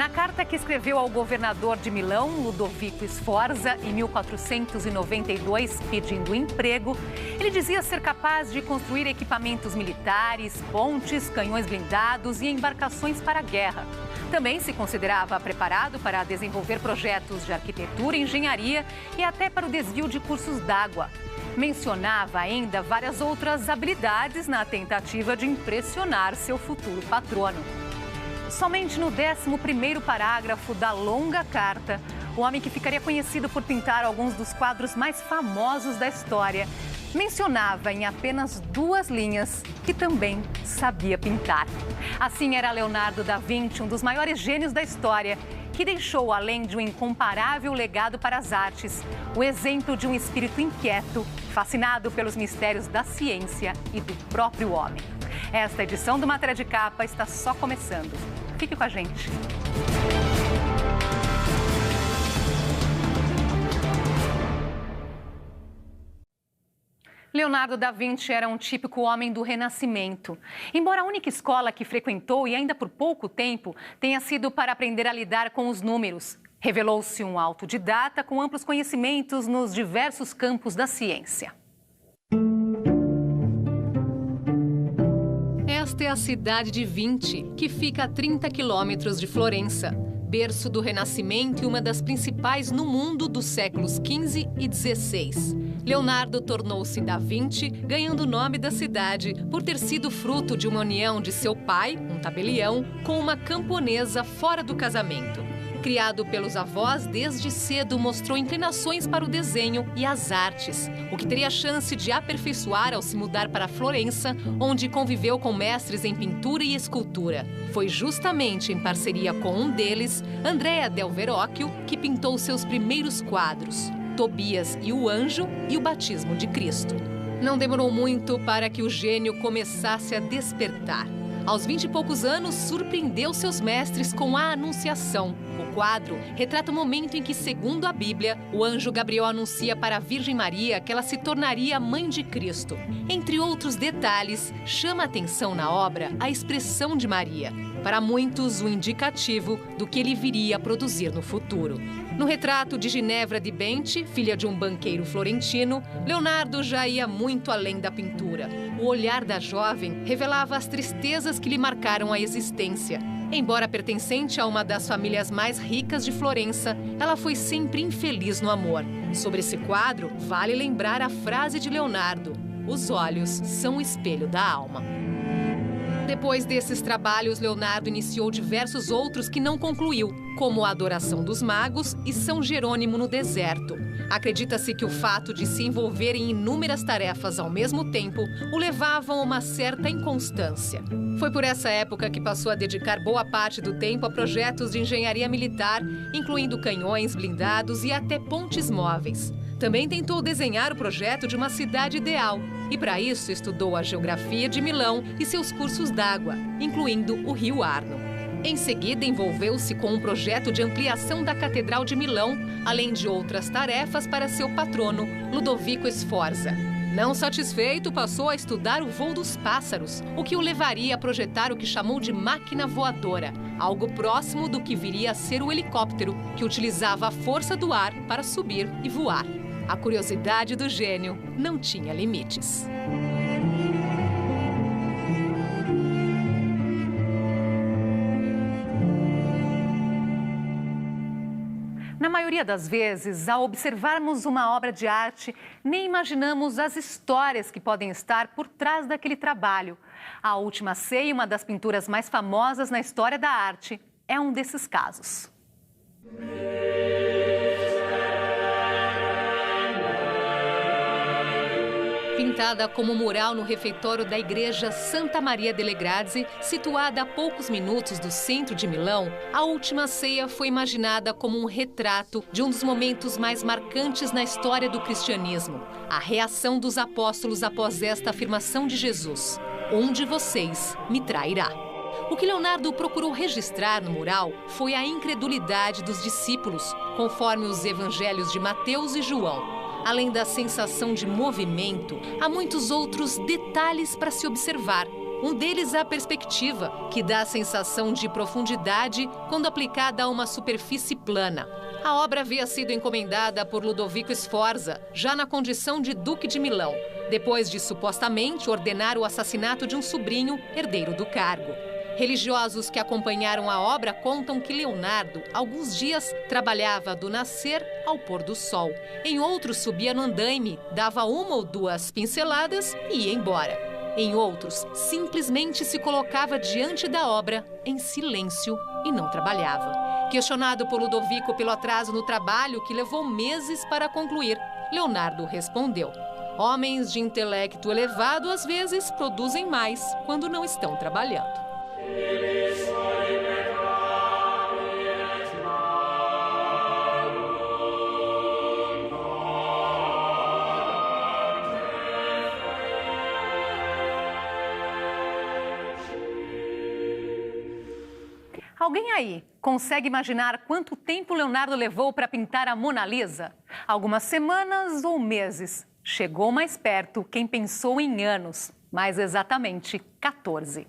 Na carta que escreveu ao governador de Milão, Ludovico Sforza, em 1492, pedindo emprego, ele dizia ser capaz de construir equipamentos militares, pontes, canhões blindados e embarcações para a guerra. Também se considerava preparado para desenvolver projetos de arquitetura, engenharia e até para o desvio de cursos d'água. Mencionava ainda várias outras habilidades na tentativa de impressionar seu futuro patrono. Somente no 11º parágrafo da longa carta, o homem que ficaria conhecido por pintar alguns dos quadros mais famosos da história, mencionava em apenas 2 linhas que também sabia pintar. Assim era Leonardo da Vinci, um dos maiores gênios da história, que deixou, além de um incomparável legado para as artes, o exemplo de um espírito inquieto, fascinado pelos mistérios da ciência e do próprio homem. Esta edição do Matéria de Capa está só começando. Fique com a gente. Leonardo da Vinci era um típico homem do Renascimento. Embora a única escola que frequentou, e ainda por pouco tempo, tenha sido para aprender a lidar com os números, revelou-se um autodidata com amplos conhecimentos nos diversos campos da ciência. Esta é a cidade de Vinci, que fica a 30 quilômetros de Florença, berço do Renascimento e uma das principais no mundo dos séculos XV e XVI. Leonardo tornou-se Da Vinci, ganhando o nome da cidade por ter sido fruto de uma união de seu pai, um tabelião, com uma camponesa fora do casamento. Criado pelos avós desde cedo, mostrou inclinações para o desenho e as artes, o que teria chance de aperfeiçoar ao se mudar para Florença, onde conviveu com mestres em pintura e escultura. Foi justamente em parceria com um deles, Andrea del Verrocchio, que pintou seus primeiros quadros, Tobias e o Anjo e o Batismo de Cristo. Não demorou muito para que o gênio começasse a despertar. Aos 20 e poucos anos, surpreendeu seus mestres com a Anunciação. O quadro retrata o momento em que, segundo a Bíblia, o anjo Gabriel anuncia para a Virgem Maria que ela se tornaria mãe de Cristo. Entre outros detalhes, chama a atenção na obra a expressão de Maria. Para muitos, um indicativo do que ele viria a produzir no futuro. No retrato de Ginevra de Benci, filha de um banqueiro florentino, Leonardo já ia muito além da pintura. O olhar da jovem revelava as tristezas que lhe marcaram a existência. Embora pertencente a uma das famílias mais ricas de Florença, ela foi sempre infeliz no amor. Sobre esse quadro, vale lembrar a frase de Leonardo: "Os olhos são o espelho da alma". Depois desses trabalhos, Leonardo iniciou diversos outros que não concluiu, como a Adoração dos Magos e São Jerônimo no Deserto. Acredita-se que o fato de se envolver em inúmeras tarefas ao mesmo tempo o levavam a uma certa inconstância. Foi por essa época que passou a dedicar boa parte do tempo a projetos de engenharia militar, incluindo canhões blindados e até pontes móveis. Também tentou desenhar o projeto de uma cidade ideal e, para isso, estudou a geografia de Milão e seus cursos d'água, incluindo o rio Arno. Em seguida, envolveu-se com um projeto de ampliação da Catedral de Milão, além de outras tarefas para seu patrono, Ludovico Sforza. Não satisfeito, passou a estudar o voo dos pássaros, o que o levaria a projetar o que chamou de máquina voadora, algo próximo do que viria a ser o helicóptero, que utilizava a força do ar para subir e voar. A curiosidade do gênio não tinha limites. Na maioria das vezes, ao observarmos uma obra de arte, nem imaginamos as histórias que podem estar por trás daquele trabalho. A Última Ceia, uma das pinturas mais famosas na história da arte, é um desses casos. Pintada como mural no refeitório da igreja Santa Maria delle Grazie, situada a poucos minutos do centro de Milão, a Última Ceia foi imaginada como um retrato de um dos momentos mais marcantes na história do cristianismo, a reação dos apóstolos após esta afirmação de Jesus: "Um de vocês me trairá". O que Leonardo procurou registrar no mural foi a incredulidade dos discípulos, conforme os evangelhos de Mateus e João. Além da sensação de movimento, há muitos outros detalhes para se observar, Um deles a perspectiva, que dá a sensação de profundidade quando aplicada a uma superfície plana. A obra havia sido encomendada por Ludovico Sforza, já na condição de Duque de Milão, depois de supostamente ordenar o assassinato de um sobrinho, herdeiro do cargo. Religiosos que acompanharam a obra contam que Leonardo, alguns dias, trabalhava do nascer ao pôr do sol. Em outros, subia no andaime, dava uma ou duas pinceladas e ia embora. Em outros, simplesmente se colocava diante da obra, em silêncio, e não trabalhava. Questionado por Ludovico pelo atraso no trabalho, que levou meses para concluir, Leonardo respondeu: homens de intelecto elevado, às vezes, produzem mais quando não estão trabalhando. Alguém aí consegue imaginar quanto tempo Leonardo levou para pintar a Mona Lisa? Algumas semanas ou meses. Chegou mais perto quem pensou em anos, mais exatamente 14.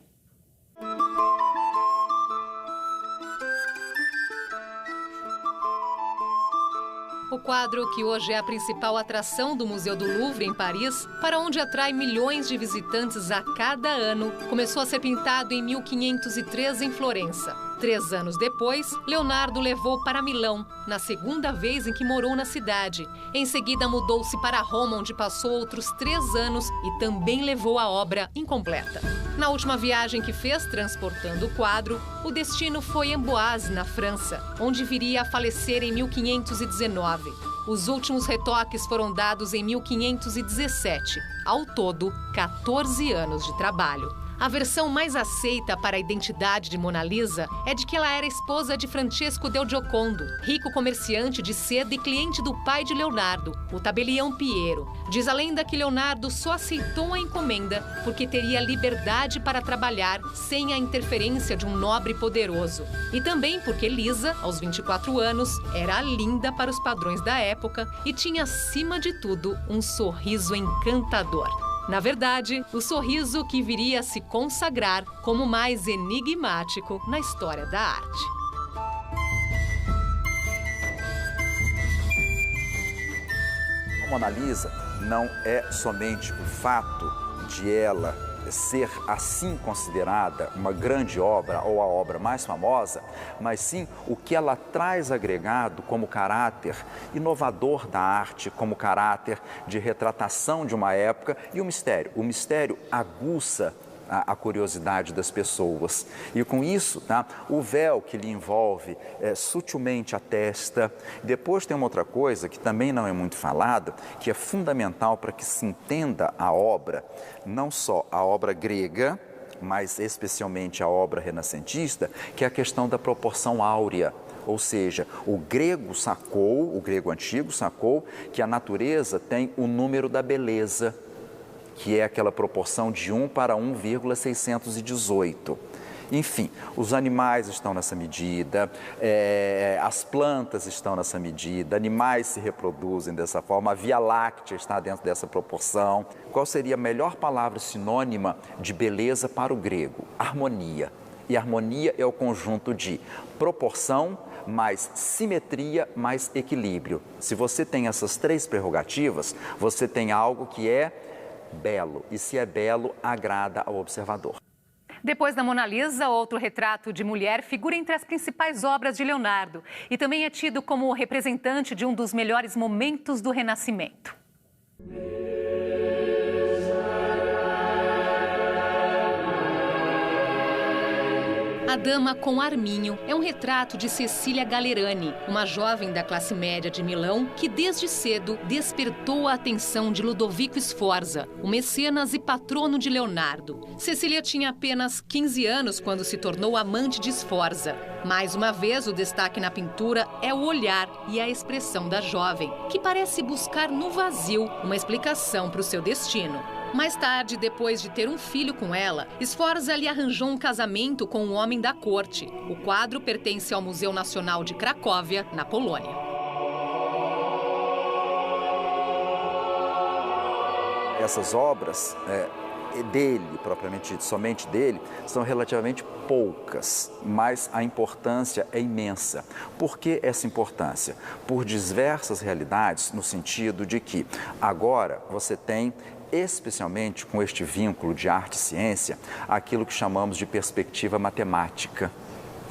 O quadro, que hoje é a principal atração do Museu do Louvre, em Paris, para onde atrai milhões de visitantes a cada ano, começou a ser pintado em 1503 em Florença. 3 anos depois, Leonardo levou para Milão, na segunda vez em que morou na cidade. Em seguida, mudou-se para Roma, onde passou outros 3 anos e também levou a obra incompleta. Na última viagem que fez, transportando o quadro, o destino foi Amboise, na França, onde viria a falecer em 1519. Os últimos retoques foram dados em 1517. Ao todo, 14 anos de trabalho. A versão mais aceita para a identidade de Mona Lisa é de que ela era esposa de Francesco del Giocondo, rico comerciante de seda e cliente do pai de Leonardo, o tabelião Piero. Diz a lenda que Leonardo só aceitou a encomenda porque teria liberdade para trabalhar sem a interferência de um nobre poderoso. E também porque Lisa, aos 24 anos, era linda para os padrões da época e tinha, acima de tudo, um sorriso encantador. Na verdade, o sorriso que viria a se consagrar como o mais enigmático na história da arte. A Mona Lisa não é somente o fato de ela ser assim considerada uma grande obra ou a obra mais famosa, mas sim o que ela traz agregado como caráter inovador da arte, como caráter de retratação de uma época e o mistério. O mistério aguça a curiosidade das pessoas. E com isso, tá, o véu que lhe envolve sutilmente a testa. Depois tem uma outra coisa que também não é muito falada, que é fundamental para que se entenda a obra, não só a obra grega, mas especialmente a obra renascentista, que é a questão da proporção áurea. Ou seja, o grego antigo sacou que a natureza tem o número da beleza, que é aquela proporção de 1 para 1,618. Enfim, os animais estão nessa medida, as plantas estão nessa medida, animais se reproduzem dessa forma, a Via Láctea está dentro dessa proporção. Qual seria a melhor palavra sinônima de beleza para o grego? Harmonia. E harmonia é o conjunto de proporção, mais simetria, mais equilíbrio. Se você tem essas 3 prerrogativas, você tem algo que é belo, e se é belo, agrada ao observador. Depois da Mona Lisa, outro retrato de mulher figura entre as principais obras de Leonardo e também é tido como representante de um dos melhores momentos do Renascimento. A Dama com Arminho é um retrato de Cecília Gallerani, uma jovem da classe média de Milão que desde cedo despertou a atenção de Ludovico Sforza, o mecenas e patrono de Leonardo. Cecília tinha apenas 15 anos quando se tornou amante de Sforza. Mais uma vez, o destaque na pintura é o olhar e a expressão da jovem, que parece buscar no vazio uma explicação para o seu destino. Mais tarde, depois de ter um filho com ela, Sforza lhe arranjou um casamento com um homem da corte. O quadro pertence ao Museu Nacional de Cracóvia, na Polônia. Essas obras dele, propriamente dito, somente dele, são relativamente poucas, mas a importância é imensa. Por que essa importância? Por diversas realidades, no sentido de que agora você tem, especialmente com este vínculo de arte e ciência, aquilo que chamamos de perspectiva matemática.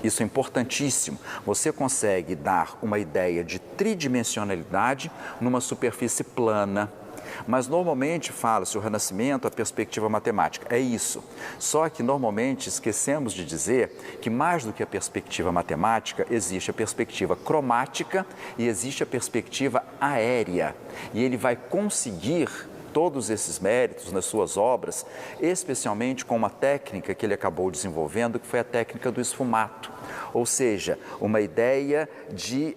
Isso é importantíssimo. Você consegue dar uma ideia de tridimensionalidade numa superfície plana. Mas normalmente fala-se o Renascimento, a perspectiva matemática. É isso. Só que normalmente esquecemos de dizer que mais do que a perspectiva matemática, existe a perspectiva cromática e existe a perspectiva aérea. E ele vai conseguir todos esses méritos nas suas obras, especialmente com uma técnica que ele acabou desenvolvendo, que foi a técnica do esfumato. Ou seja, uma ideia de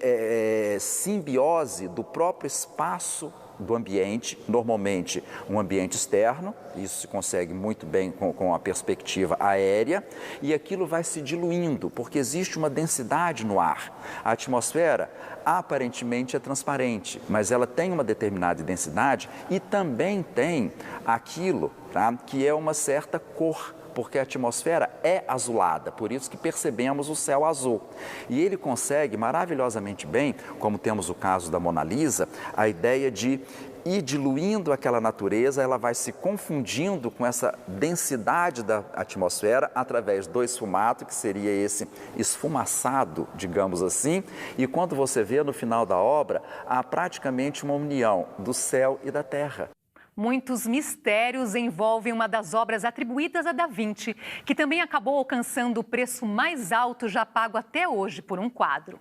simbiose do próprio espaço do ambiente, normalmente um ambiente externo, isso se consegue muito bem com a perspectiva aérea, e aquilo vai se diluindo, porque existe uma densidade no ar. A atmosfera aparentemente é transparente, mas ela tem uma determinada densidade e também tem aquilo, tá, que é uma certa cor, porque a atmosfera é azulada, por isso que percebemos o céu azul. E ele consegue maravilhosamente bem, como temos o caso da Mona Lisa, a ideia de ir diluindo aquela natureza, ela vai se confundindo com essa densidade da atmosfera através do esfumato, que seria esse esfumaçado, digamos assim, e quando você vê no final da obra, há praticamente uma união do céu e da terra. Muitos mistérios envolvem uma das obras atribuídas a Da Vinci, que também acabou alcançando o preço mais alto já pago até hoje por um quadro.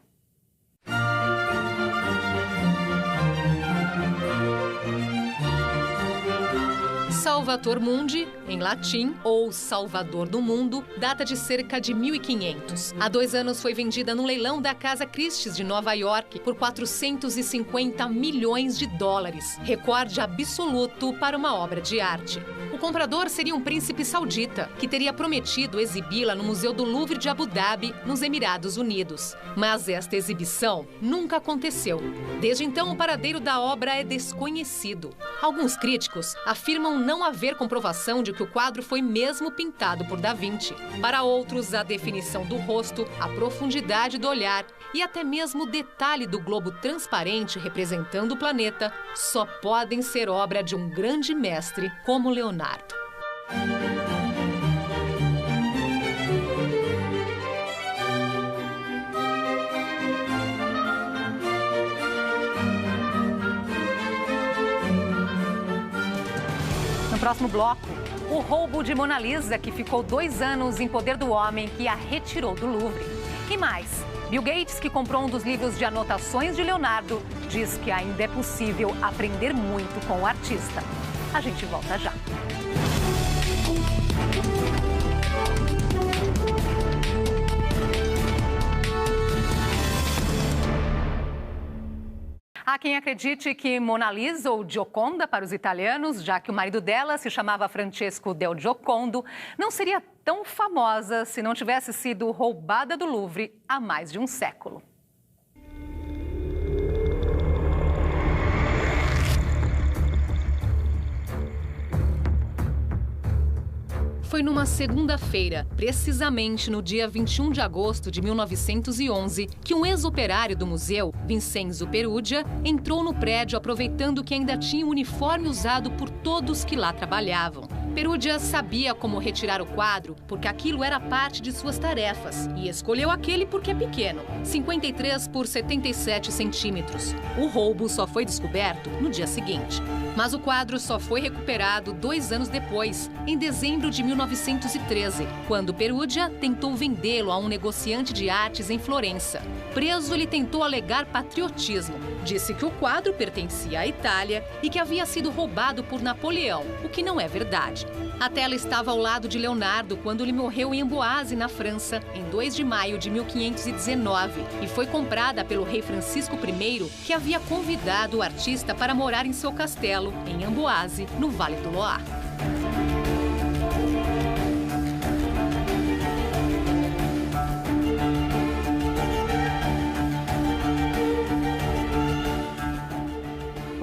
Salvator Mundi, em latim, ou Salvador do Mundo, data de cerca de 1500. Há 2 anos foi vendida no leilão da Casa Christie's de Nova York por 450 milhões de dólares, recorde absoluto para uma obra de arte. O comprador seria um príncipe saudita, que teria prometido exibi-la no Museu do Louvre de Abu Dhabi, nos Emirados Unidos. Mas esta exibição nunca aconteceu. Desde então, o paradeiro da obra é desconhecido. Alguns críticos afirmam não haver comprovação de que o quadro foi mesmo pintado por Da Vinci. Para outros, a definição do rosto, a profundidade do olhar e até mesmo o detalhe do globo transparente representando o planeta só podem ser obra de um grande mestre como Leonardo. No próximo bloco, o roubo de Mona Lisa, que ficou 2 anos em poder do homem que a retirou do Louvre. E mais, Bill Gates, que comprou um dos livros de anotações de Leonardo, diz que ainda é possível aprender muito com o artista. A gente volta já. Há quem acredite que Mona Lisa, ou Gioconda para os italianos, já que o marido dela se chamava Francesco del Giocondo, não seria tão famosa se não tivesse sido roubada do Louvre há mais de um século. Foi numa segunda-feira, precisamente no dia 21 de agosto de 1911, que um ex-operário do museu, Vincenzo Perugia, entrou no prédio aproveitando que ainda tinha o uniforme usado por todos que lá trabalhavam. Perugia sabia como retirar o quadro porque aquilo era parte de suas tarefas e escolheu aquele porque é pequeno, 53 por 77 centímetros. O roubo só foi descoberto no dia seguinte. Mas o quadro só foi recuperado 2 anos depois, em dezembro de 1913, quando Perugia tentou vendê-lo a um negociante de artes em Florença. Preso, ele tentou alegar patriotismo. Disse que o quadro pertencia à Itália e que havia sido roubado por Napoleão, o que não é verdade. A tela estava ao lado de Leonardo quando ele morreu em Amboise, na França, em 2 de maio de 1519, e foi comprada pelo rei Francisco I, que havia convidado o artista para morar em seu castelo, em Amboise, no Vale do Loire.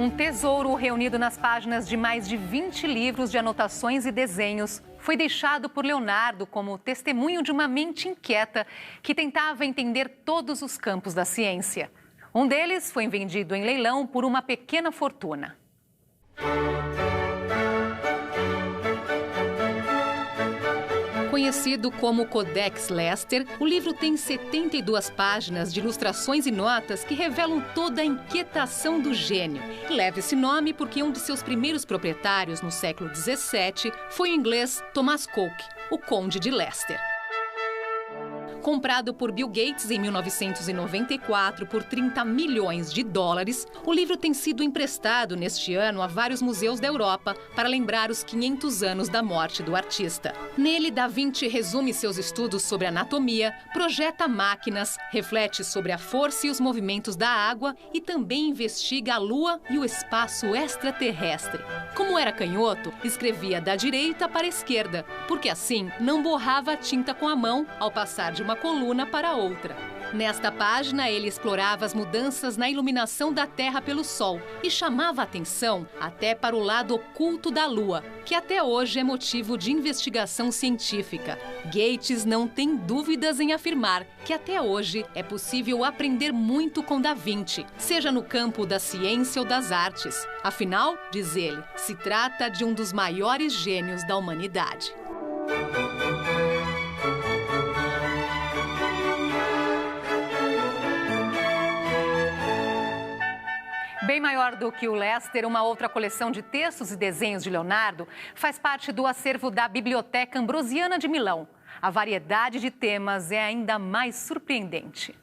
Um tesouro reunido nas páginas de mais de 20 livros de anotações e desenhos foi deixado por Leonardo como testemunho de uma mente inquieta que tentava entender todos os campos da ciência. Um deles foi vendido em leilão por uma pequena fortuna. Conhecido como Codex Lester, o livro tem 72 páginas de ilustrações e notas que revelam toda a inquietação do gênio. Leva esse nome porque um de seus primeiros proprietários, no século XVII, foi o inglês Thomas Coke, o Conde de Leicester. Comprado por Bill Gates em 1994 por 30 milhões de dólares, o livro tem sido emprestado neste ano a vários museus da Europa para lembrar os 500 anos da morte do artista. Nele, Da Vinci resume seus estudos sobre anatomia, projeta máquinas, reflete sobre a força e os movimentos da água e também investiga a Lua e o espaço extraterrestre. Como era canhoto, escrevia da direita para a esquerda, porque assim não borrava a tinta com a mão ao passar de uma coluna para outra. Nesta página, ele explorava as mudanças na iluminação da Terra pelo Sol e chamava a atenção até para o lado oculto da Lua, que até hoje é motivo de investigação científica. Gates não tem dúvidas em afirmar que até hoje é possível aprender muito com Da Vinci, seja no campo da ciência ou das artes. Afinal, diz ele, se trata de um dos maiores gênios da humanidade. Bem maior do que o Lester, uma outra coleção de textos e desenhos de Leonardo faz parte do acervo da Biblioteca Ambrosiana de Milão. A variedade de temas é ainda mais surpreendente.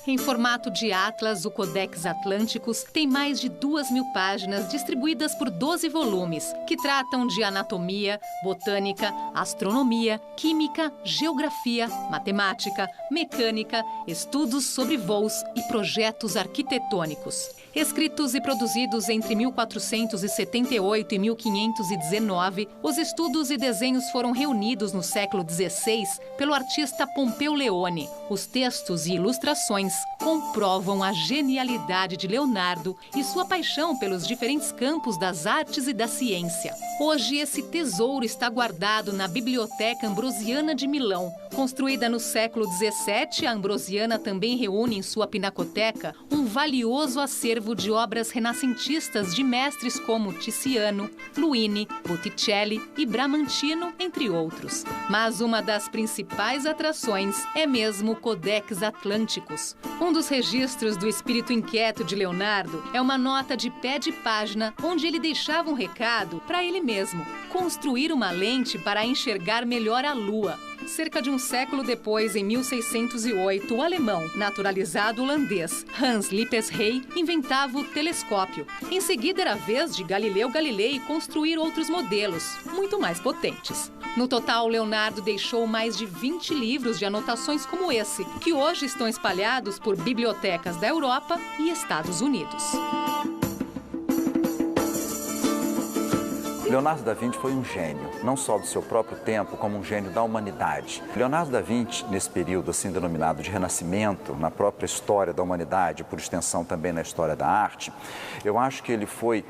Em formato de atlas, o Codex Atlanticus tem mais de 2.000 páginas distribuídas por 12 volumes, que tratam de anatomia, botânica, astronomia, química, geografia, matemática, mecânica, estudos sobre voos e projetos arquitetônicos. Escritos e produzidos entre 1478 e 1519, os estudos e desenhos foram reunidos no século XVI pelo artista Pompeu Leone. Os textos e ilustrações comprovam a genialidade de Leonardo e sua paixão pelos diferentes campos das artes e da ciência. Hoje, esse tesouro está guardado na Biblioteca Ambrosiana de Milão. Construída no século XVII, a Ambrosiana também reúne em sua pinacoteca um valioso acervo de obras renascentistas de mestres como Tiziano, Luini, Botticelli e Bramantino, entre outros. Mas uma das principais atrações é mesmo o Codex Atlanticus. Um dos registros do espírito inquieto de Leonardo é uma nota de pé de página onde ele deixava um recado para ele mesmo: construir uma lente para enxergar melhor a Lua. Cerca de um século depois, em 1608, o alemão, naturalizado holandês, Hans Lippershey, inventava o telescópio. Em seguida, era a vez de Galileu Galilei construir outros modelos, muito mais potentes. No total, Leonardo deixou mais de 20 livros de anotações como esse, que hoje estão espalhados por bibliotecas da Europa e Estados Unidos. Leonardo da Vinci foi um gênio, não só do seu próprio tempo, como um gênio da humanidade. Leonardo da Vinci, nesse período assim denominado de Renascimento, na própria história da humanidade, por extensão também na história da arte, eu acho que ele foi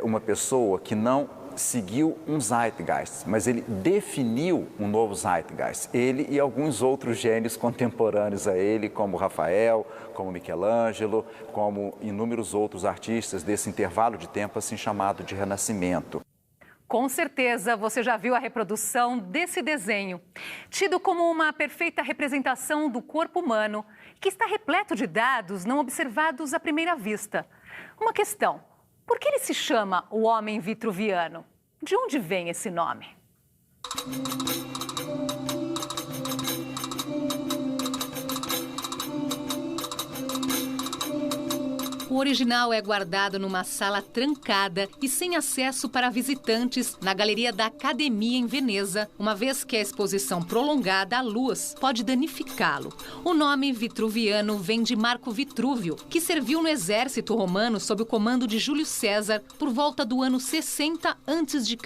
uma pessoa que não seguiu um zeitgeist, mas ele definiu um novo zeitgeist. Ele e alguns outros gênios contemporâneos a ele, como Rafael, como Michelangelo, como inúmeros outros artistas desse intervalo de tempo assim chamado de Renascimento. Com certeza você já viu a reprodução desse desenho, tido como uma perfeita representação do corpo humano, que está repleto de dados não observados à primeira vista. Uma questão: por que ele se chama o homem vitruviano? De onde vem esse nome? O original é guardado numa sala trancada e sem acesso para visitantes na Galeria da Academia em Veneza, uma vez que a exposição prolongada à luz pode danificá-lo. O nome vitruviano vem de Marco Vitrúvio, que serviu no exército romano sob o comando de Júlio César por volta do ano 60 a.C.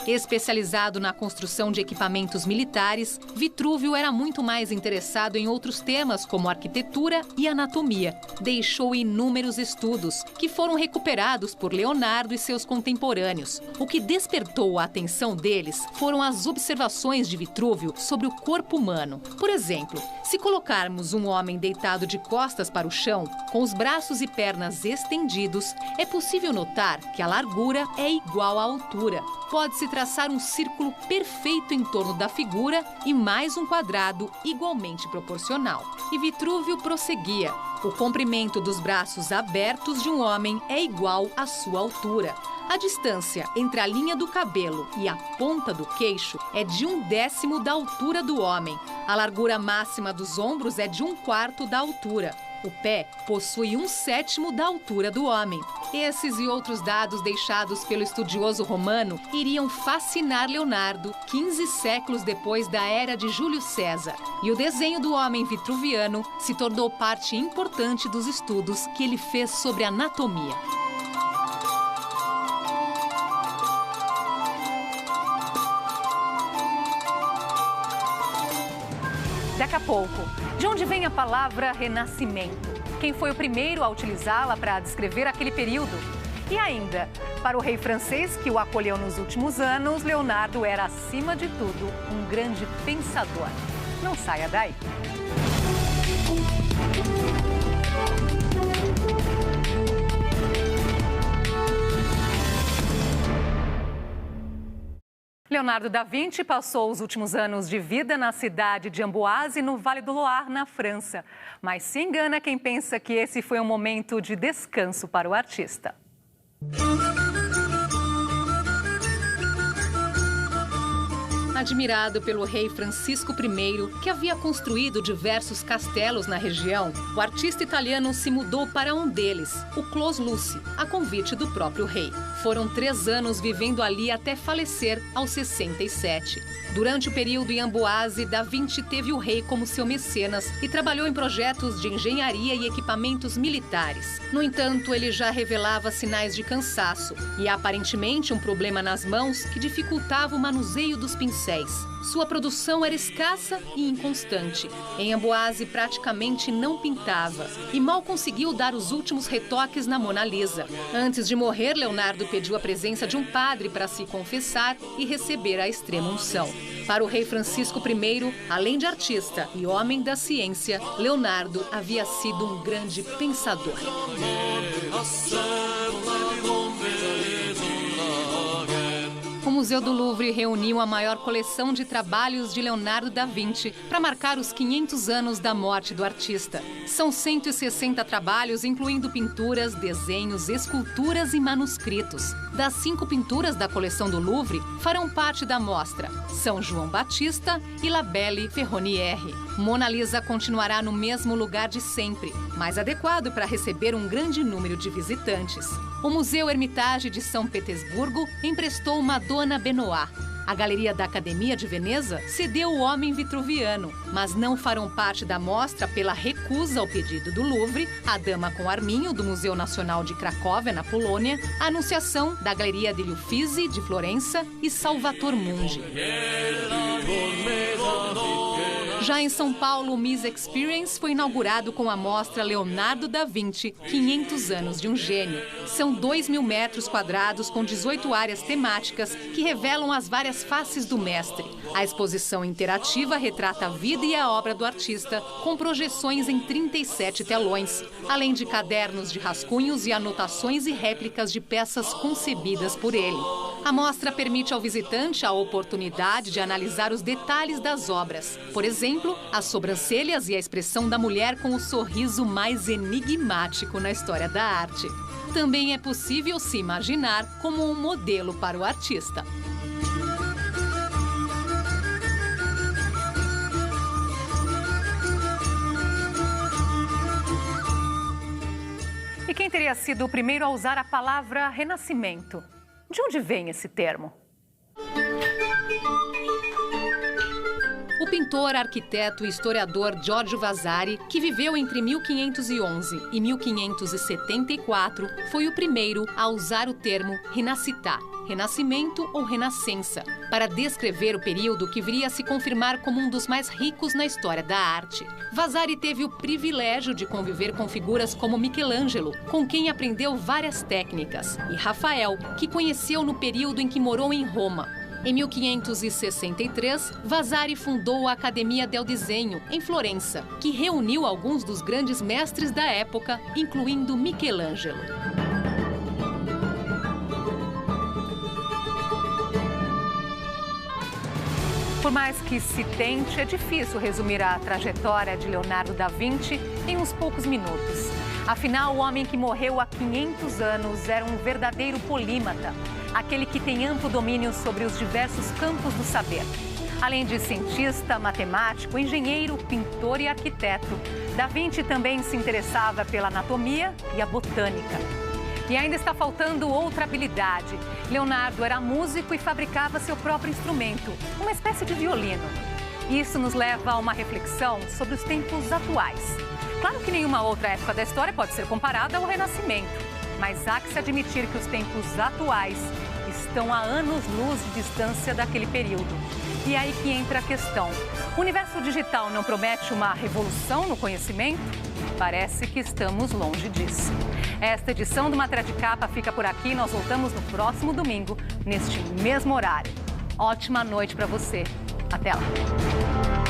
Especializado na construção de equipamentos militares, Vitrúvio era muito mais interessado em outros temas como arquitetura e anatomia. Deixou inúmeros estudos que foram recuperados por Leonardo e seus contemporâneos. O que despertou a atenção deles foram as observações de Vitrúvio sobre o corpo humano. Por exemplo, se colocarmos um homem deitado de costas para o chão, com os braços e pernas estendidos, é possível notar que a largura é igual à altura. Pode-se traçar um círculo perfeito em torno da figura e mais um quadrado igualmente proporcional. E Vitrúvio prosseguia. O comprimento dos braços abertos de um homem é igual à sua altura. A distância entre a linha do cabelo e a ponta do queixo é de 1/10 da altura do homem. A largura máxima dos ombros é de 1/4 da altura. O pé possui 1/7 da altura do homem. Esses e outros dados deixados pelo estudioso romano iriam fascinar Leonardo 15 séculos depois da era de Júlio César. E o desenho do homem vitruviano se tornou parte importante dos estudos que ele fez sobre anatomia. Daqui a pouco, de onde vem a palavra renascimento? Quem foi o primeiro a utilizá-la para descrever aquele período? E ainda, para o rei francês que o acolheu nos últimos anos, Leonardo era, acima de tudo, um grande pensador. Não saia daí. Leonardo da Vinci passou os últimos anos de vida na cidade de Amboise, no Vale do Loire, na França. Mas se engana quem pensa que esse foi um momento de descanso para o artista. Admirado pelo rei Francisco I, que havia construído diversos castelos na região, o artista italiano se mudou para um deles, o Clos Lucy, a convite do próprio rei. Foram 3 anos vivendo ali até falecer aos 67. Durante o período em Amboise, Da Vinci teve o rei como seu mecenas e trabalhou em projetos de engenharia e equipamentos militares. No entanto, ele já revelava sinais de cansaço e aparentemente um problema nas mãos que dificultava o manuseio dos pincéis. Sua produção era escassa e inconstante. Em Amboise, praticamente não pintava e mal conseguiu dar os últimos retoques na Mona Lisa. Antes de morrer, Leonardo pediu a presença de um padre para se confessar e receber a extrema-unção. Para o rei Francisco I, além de artista e homem da ciência, Leonardo havia sido um grande pensador. O Museu do Louvre reuniu a maior coleção de trabalhos de Leonardo da Vinci para marcar os 500 anos da morte do artista. São 160 trabalhos, incluindo pinturas, desenhos, esculturas e manuscritos. Das 5 pinturas da coleção do Louvre, farão parte da mostra São João Batista e La Belle Ferronnière. Mona Lisa continuará no mesmo lugar de sempre, mais adequado para receber um grande número de visitantes. O Museu Hermitage de São Petersburgo emprestou Madonna Benoit. A Galeria da Academia de Veneza cedeu o homem vitruviano, mas não farão parte da mostra pela recusa ao pedido do Louvre, a Dama com Arminho, do Museu Nacional de Cracóvia, na Polônia, a Anunciação, da Galeria degli Uffizi, de Florença, e Salvator Mundi. Já em São Paulo, o Miss Experience foi inaugurado com a mostra Leonardo da Vinci, 500 anos de um gênio. São 2.000 metros quadrados com 18 áreas temáticas que revelam as várias faces do mestre. A exposição interativa retrata a vida e a obra do artista, com projeções em 37 telões, além de cadernos de rascunhos e anotações e réplicas de peças concebidas por ele. A mostra permite ao visitante a oportunidade de analisar os detalhes das obras. Por exemplo, as sobrancelhas e a expressão da mulher com o sorriso mais enigmático na história da arte. Também é possível se imaginar como um modelo para o artista. E quem teria sido o primeiro a usar a palavra renascimento? De onde vem esse termo? O pintor, arquiteto e historiador Giorgio Vasari, que viveu entre 1511 e 1574, foi o primeiro a usar o termo renascità, renascimento ou renascença, para descrever o período que viria a se confirmar como um dos mais ricos na história da arte. Vasari teve o privilégio de conviver com figuras como Michelangelo, com quem aprendeu várias técnicas, e Rafael, que conheceu no período em que morou em Roma. Em 1563, Vasari fundou a Academia del Disegno, em Florença, que reuniu alguns dos grandes mestres da época, incluindo Michelangelo. Por mais que se tente, é difícil resumir a trajetória de Leonardo da Vinci em uns poucos minutos. Afinal, o homem que morreu há 500 anos era um verdadeiro polímata, aquele que tem amplo domínio sobre os diversos campos do saber. Além de cientista, matemático, engenheiro, pintor e arquiteto, Da Vinci também se interessava pela anatomia e a botânica. E ainda está faltando outra habilidade. Leonardo era músico e fabricava seu próprio instrumento, uma espécie de violino. Isso nos leva a uma reflexão sobre os tempos atuais. Claro que nenhuma outra época da história pode ser comparada ao Renascimento, mas há que se admitir que os tempos atuais estão a anos-luz de distância daquele período. E é aí que entra a questão. O universo digital não promete uma revolução no conhecimento? Parece que estamos longe disso. Esta edição do Matéria de Capa fica por aqui. Nós voltamos no próximo domingo, neste mesmo horário. Ótima noite para você. Até lá.